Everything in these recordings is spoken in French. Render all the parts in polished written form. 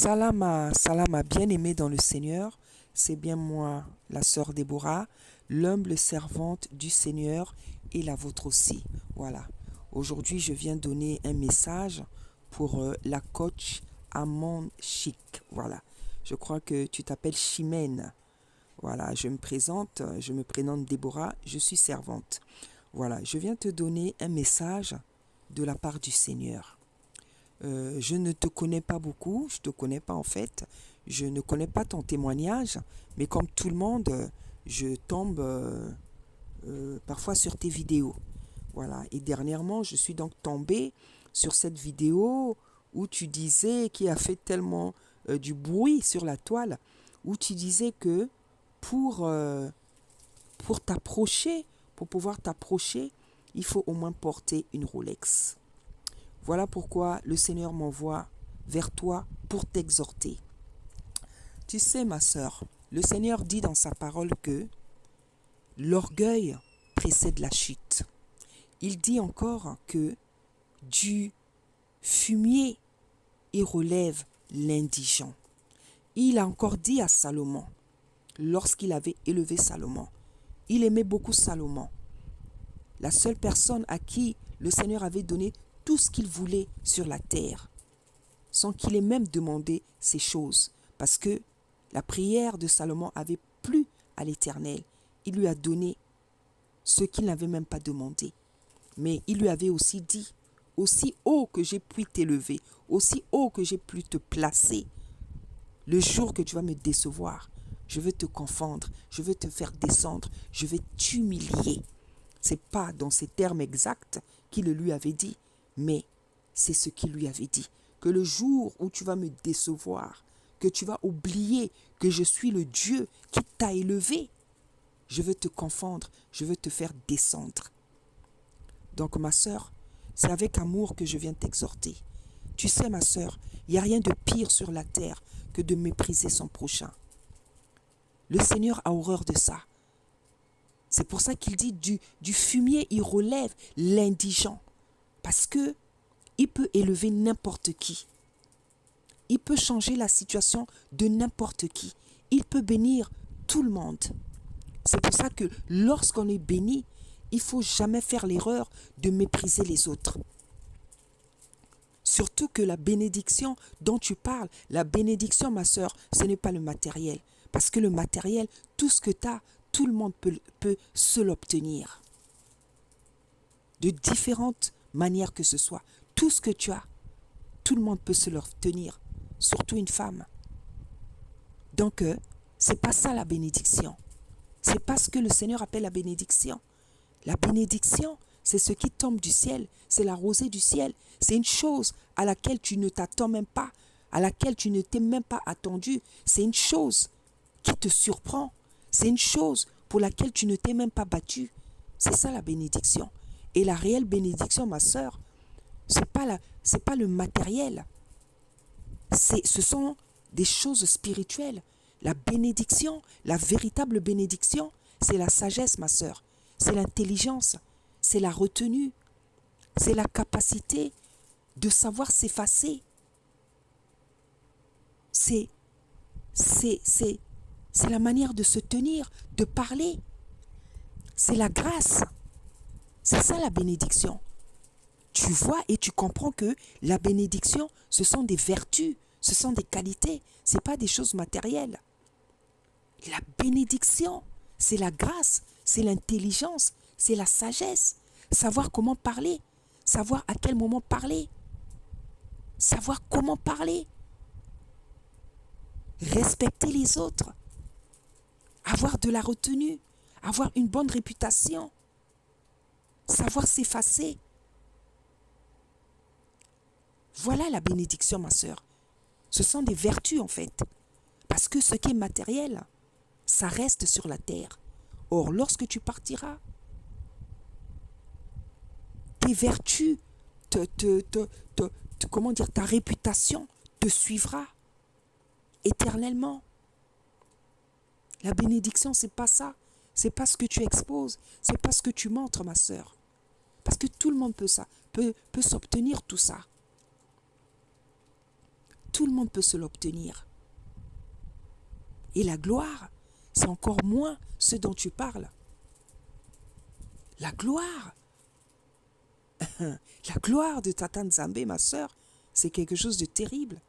Salama, bien-aimée dans le Seigneur, c'est bien moi, la sœur Déborah, l'humble servante du Seigneur et la vôtre aussi. Voilà. Aujourd'hui, je viens donner un message pour la coach Amande Chic. Voilà. Je crois que tu t'appelles Chimène. Voilà, je me prénomme Déborah, je suis servante. Voilà, je viens te donner un message de la part du Seigneur. Je ne te connais pas beaucoup, je te connais pas en fait, je ne connais pas ton témoignage, mais comme tout le monde, je tombe parfois sur tes vidéos. Voilà, et dernièrement, je suis donc tombée sur cette vidéo où tu disais, qui a fait tellement du bruit sur la toile, où tu disais que pour, euh, pour t'approcher, pour pouvoir t'approcher, il faut au moins porter une Rolex. Voilà pourquoi le Seigneur m'envoie vers toi pour t'exhorter. Tu sais, ma sœur, le Seigneur dit dans sa parole que l'orgueil précède la chute. Il dit encore que du fumier, il relève l'indigent. Il a encore dit à Salomon, lorsqu'il avait élevé Salomon, il aimait beaucoup Salomon, la seule personne à qui le Seigneur avait donné tout ce qu'il voulait sur la terre, sans qu'il ait même demandé ces choses, parce que la prière de Salomon avait plu à l'Éternel. Il lui a donné ce qu'il n'avait même pas demandé. Mais il lui avait aussi dit, aussi haut que j'ai pu t'élever, aussi haut que j'ai pu te placer, le jour que tu vas me décevoir, je veux te confondre, je veux te faire descendre, je vais t'humilier. Ce n'est pas dans ces termes exacts qu'il le lui avait dit, mais c'est ce qu'il lui avait dit. Que le jour où tu vas me décevoir, que tu vas oublier que je suis le Dieu qui t'a élevé, je veux te confondre, je veux te faire descendre. Donc ma sœur, c'est avec amour que je viens t'exhorter. Tu sais ma sœur, il n'y a rien de pire sur la terre que de mépriser son prochain. Le Seigneur a horreur de ça. C'est pour ça qu'il dit du fumier, il relève l'indigent. Parce que il peut élever n'importe qui. Il peut changer la situation de n'importe qui. Il peut bénir tout le monde. C'est pour ça que lorsqu'on est béni, il ne faut jamais faire l'erreur de mépriser les autres. Surtout que la bénédiction dont tu parles, la bénédiction, ma sœur, ce n'est pas le matériel. Parce que le matériel, tout ce que tu as, tout le monde peut se l'obtenir. De différentes manières que ce soit. Tout ce que tu as, tout le monde peut se l'obtenir. Surtout une femme. Donc, c'est pas ça la bénédiction. C'est pas ce que le Seigneur appelle la bénédiction. La bénédiction, c'est ce qui tombe du ciel. C'est la rosée du ciel. C'est une chose à laquelle tu ne t'attends même pas. À laquelle tu ne t'es même pas attendu. C'est une chose qui te surprend. C'est une chose pour laquelle tu ne t'es même pas battu. C'est ça la bénédiction. Et la réelle bénédiction, ma sœur, c'est pas le matériel. Ce sont des choses spirituelles. La bénédiction, la véritable bénédiction, c'est la sagesse, ma sœur. C'est l'intelligence, c'est la retenue, c'est la capacité de savoir s'effacer. C'est la manière de se tenir, de parler. C'est la grâce. C'est ça la bénédiction. Tu vois et tu comprends que la bénédiction, ce sont des vertus, ce sont des qualités, ce n'est pas des choses matérielles. La bénédiction, c'est la grâce, c'est l'intelligence, c'est la sagesse. Savoir comment parler, savoir à quel moment parler, savoir comment parler, respecter les autres, avoir de la retenue, avoir une bonne réputation, savoir s'effacer. Voilà la bénédiction, ma sœur. Ce sont des vertus en fait. Parce que ce qui est matériel, ça reste sur la terre. Or, lorsque tu partiras, tes vertus, comment dire, ta réputation te suivra éternellement. La bénédiction, c'est pas ça. C'est pas ce que tu exposes. C'est pas ce que tu montres, ma sœur. Parce que tout le monde peut s'obtenir tout ça. tout le monde peut se l'obtenir. Et la gloire, c'est encore moins ce dont tu parles. La gloire de Tata Nzambe, ma sœur, c'est quelque chose de terrible.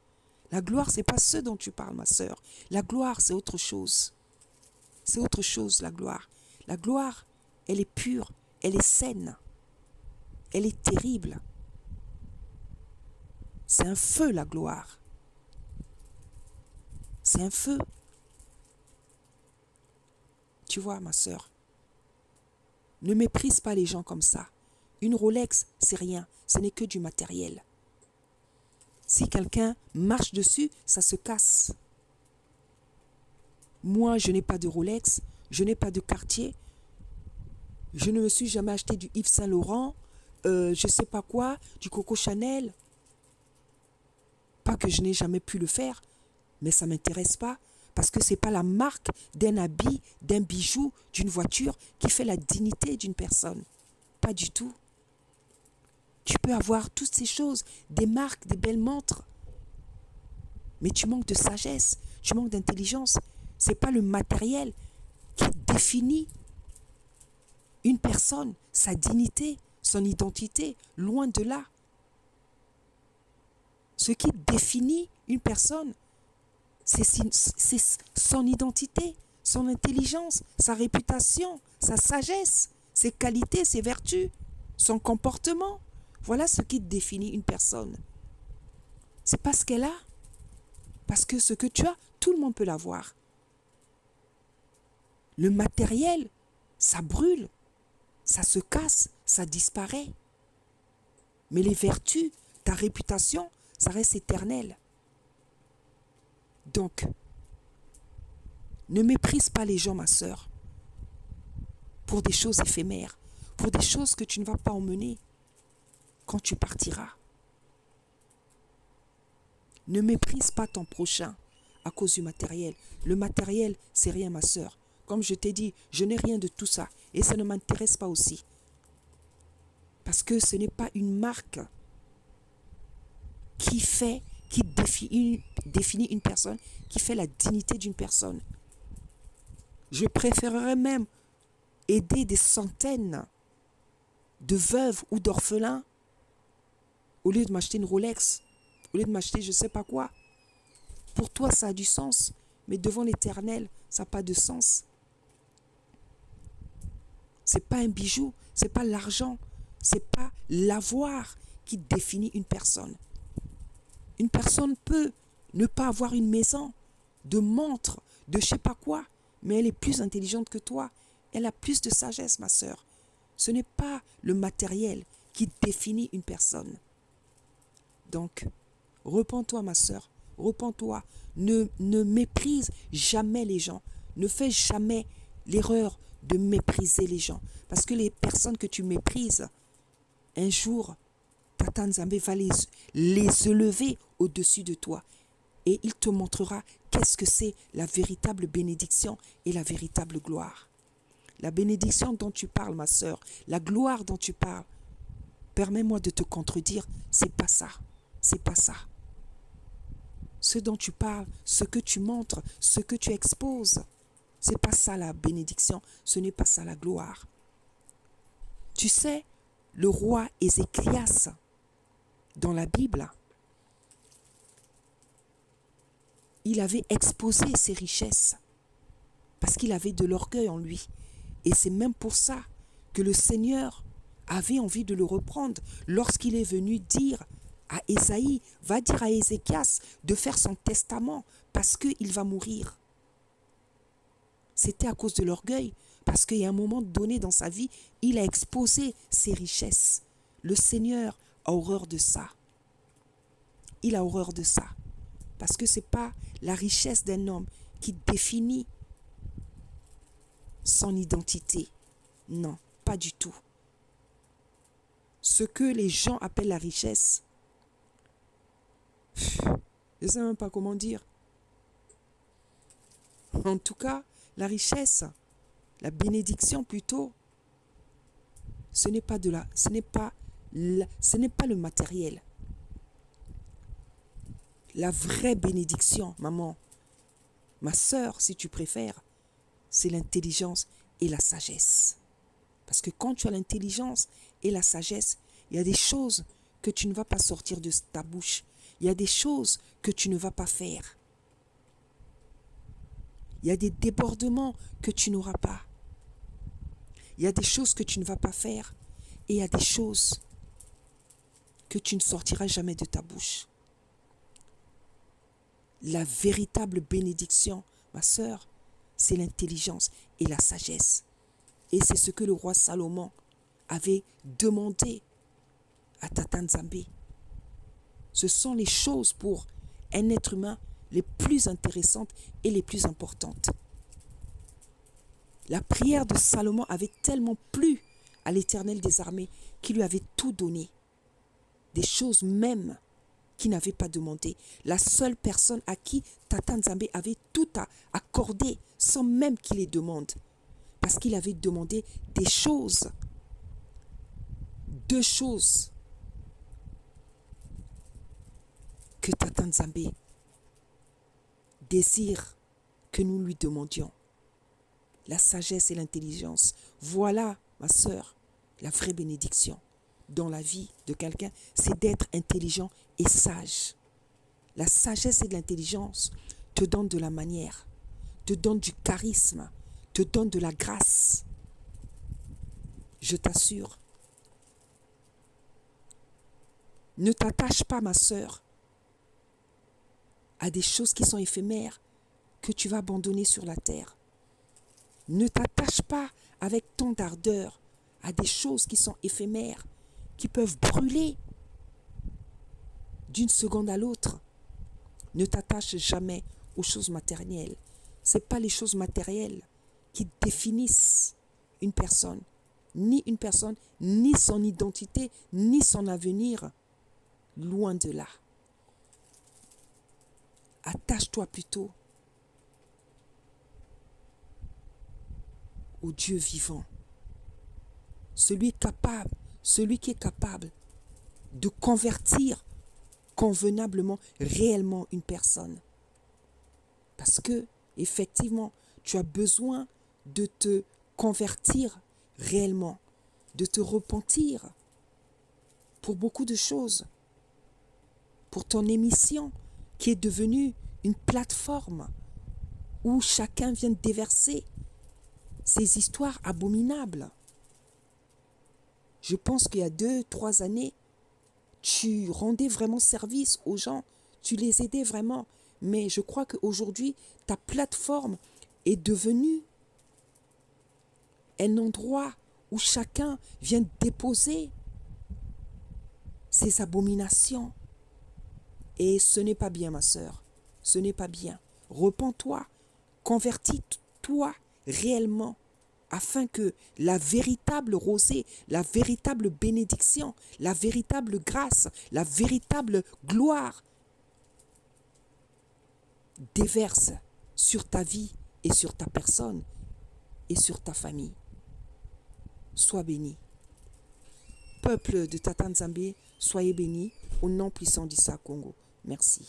La gloire, c'est pas ce dont tu parles, ma sœur. La gloire, c'est autre chose. C'est autre chose, la gloire. La gloire, elle est pure, elle est saine, elle est terrible. C'est un feu, la gloire. C'est un feu. Tu vois, ma sœur, ne méprise pas les gens comme ça. Une Rolex, c'est rien, ce n'est que du matériel. Si quelqu'un marche dessus, ça se casse. Moi, je n'ai pas de Rolex, je n'ai pas de Cartier, je ne me suis jamais acheté du Yves Saint Laurent, je sais pas quoi, du Coco Chanel. Pas que je n'ai jamais pu le faire, mais ça ne m'intéresse pas. Parce que ce n'est pas la marque d'un habit, d'un bijou, d'une voiture qui fait la dignité d'une personne. Pas du tout. Tu peux avoir toutes ces choses, des marques, des belles montres. Mais tu manques de sagesse, tu manques d'intelligence. Ce n'est pas le matériel qui définit une personne, sa dignité, son identité, loin de là. Ce qui définit une personne, c'est son identité, son intelligence, sa réputation, sa sagesse, ses qualités, ses vertus, son comportement. Voilà ce qui définit une personne. C'est pas ce qu'elle a. Parce que ce que tu as, tout le monde peut l'avoir. Le matériel, ça brûle, ça se casse, ça disparaît. Mais les vertus, ta réputation, ça reste éternel. Donc, ne méprise pas les gens, ma sœur, pour des choses éphémères, pour des choses que tu ne vas pas emmener quand tu partiras. Ne méprise pas ton prochain à cause du matériel. Le matériel, c'est rien, ma sœur. Comme je t'ai dit, je n'ai rien de tout ça et ça ne m'intéresse pas aussi. Parce que ce n'est pas une marque qui définit une personne, qui fait la dignité d'une personne. Je préférerais même aider des centaines de veuves ou d'orphelins au lieu de m'acheter une Rolex, au lieu de m'acheter je ne sais pas quoi. Pour toi, ça a du sens, mais devant l'Éternel, ça n'a pas de sens. C'est pas un bijou, c'est pas l'argent, c'est pas l'avoir qui définit une personne. Une personne peut ne pas avoir une maison, de montre, de je sais pas quoi, mais elle est plus intelligente que toi. Elle a plus de sagesse, ma sœur. Ce n'est pas le matériel qui définit une personne. Donc, repens-toi, ma sœur, repens-toi. Ne méprise jamais les gens. Ne fais jamais l'erreur de mépriser les gens. Parce que les personnes que tu méprises, un jour, Tata Nzambe va les élever au-dessus de toi. Et il te montrera qu'est-ce que c'est la véritable bénédiction et la véritable gloire. La bénédiction dont tu parles, ma sœur, la gloire dont tu parles, permets-moi de te contredire, c'est pas ça. C'est pas ça. Ce dont tu parles, ce que tu montres, ce que tu exposes, c'est pas ça la bénédiction, ce n'est pas ça la gloire. Tu sais, le roi Ézéchias, dans la Bible, il avait exposé ses richesses parce qu'il avait de l'orgueil en lui. Et c'est même pour ça que le Seigneur avait envie de le reprendre lorsqu'il est venu dire à Ésaïe, va dire à Ézéchias de faire son testament parce qu'il va mourir. C'était à cause de l'orgueil, parce qu'il y a un moment donné dans sa vie, il a exposé ses richesses. Le Seigneur a horreur de ça. Il a horreur de ça. Parce que ce n'est pas la richesse d'un homme qui définit son identité. Non, pas du tout. Ce que les gens appellent la richesse, je ne sais même pas comment dire. En tout cas, la richesse, la bénédiction plutôt, ce n'est pas le matériel. La vraie bénédiction, maman, ma sœur, si tu préfères, c'est l'intelligence et la sagesse. Parce que quand tu as l'intelligence et la sagesse, il y a des choses que tu ne vas pas sortir de ta bouche. Il y a des choses que tu ne vas pas faire. Il y a des débordements que tu n'auras pas. Il y a des choses que tu ne vas pas faire. Et il y a des choses que tu ne sortiras jamais de ta bouche. La véritable bénédiction, ma sœur, c'est l'intelligence et la sagesse. Et c'est ce que le roi Salomon avait demandé à Tata Nzambe. Ce sont les choses pour un être humain les plus intéressantes et les plus importantes. La prière de Salomon avait tellement plu à l'Éternel des armées qu'il lui avait tout donné. Des choses même qu'il n'avait pas demandé. La seule personne à qui Tata Nzambe avait tout accordé sans même qu'il les demande. Parce qu'il avait demandé des choses. 2 choses que Tata Nzambe désire que nous lui demandions. La sagesse et l'intelligence. Voilà, ma sœur, la vraie bénédiction dans la vie de quelqu'un, c'est d'être intelligent et sage. La sagesse et l'intelligence te donnent de la manière, te donnent du charisme, te donnent de la grâce. Je t'assure. Ne t'attache pas, ma sœur, à des choses qui sont éphémères que tu vas abandonner sur la terre. Ne t'attache pas avec tant d'ardeur à des choses qui sont éphémères, qui peuvent brûler d'une seconde à l'autre. Ne t'attache jamais aux choses matérielles. Ce n'est pas les choses matérielles qui définissent une personne, ni son identité, ni son avenir. Loin de là. Attache-toi plutôt au Dieu vivant. Celui qui est capable de convertir convenablement, réellement une personne. Parce que, effectivement, tu as besoin de te convertir réellement, de te repentir pour beaucoup de choses. Pour ton émission qui est devenue une plateforme où chacun vient déverser ses histoires abominables. Je pense qu'il y a 2-3 années, tu rendais vraiment service aux gens, tu les aidais vraiment. Mais je crois qu'aujourd'hui, ta plateforme est devenue un endroit où chacun vient déposer ses abominations. Et ce n'est pas bien, ma sœur. Ce n'est pas bien. Repens-toi, convertis-toi réellement, afin que la véritable rosée, la véritable bénédiction, la véritable grâce, la véritable gloire déverse sur ta vie et sur ta personne et sur ta famille. Sois béni. Peuple de Tata Nzambe, soyez bénis au nom puissant d'Issa Congo. Merci.